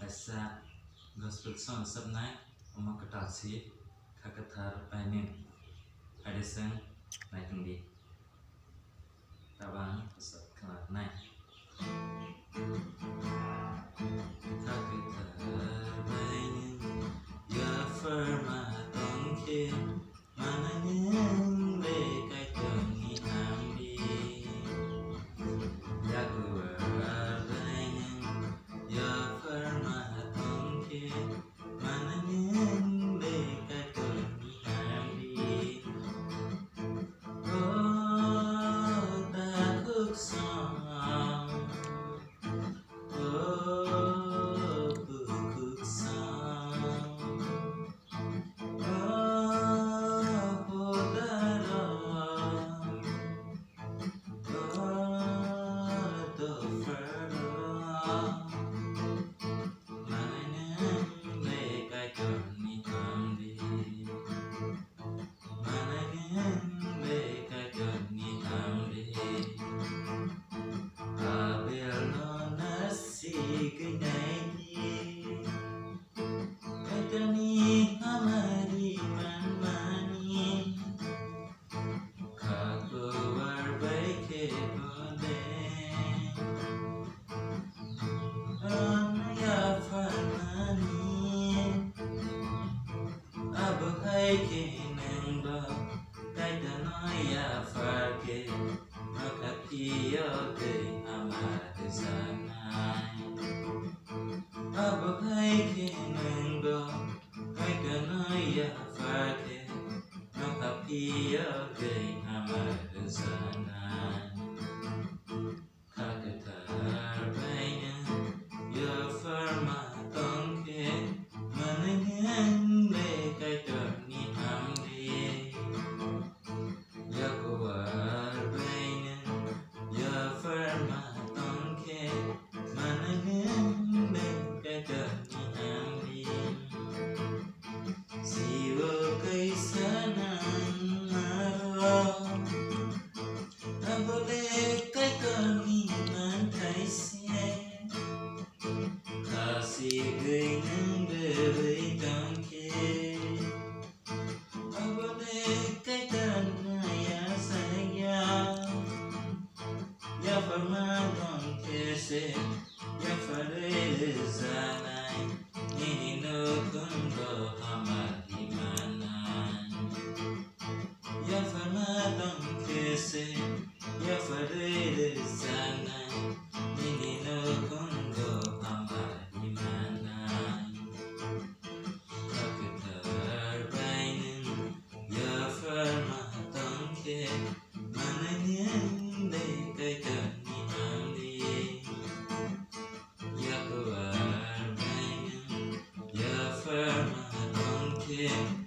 Asa gospel song sabnai omakatasi kakathar painin adesang naikindi tabang pesat kelat naik kakathar painin ya firma tongke manangin bekai tongi ambi ya kuar painin ya firma tongke manangin bekai tongi ambi oh takut sang oh bukuk sang Yeah.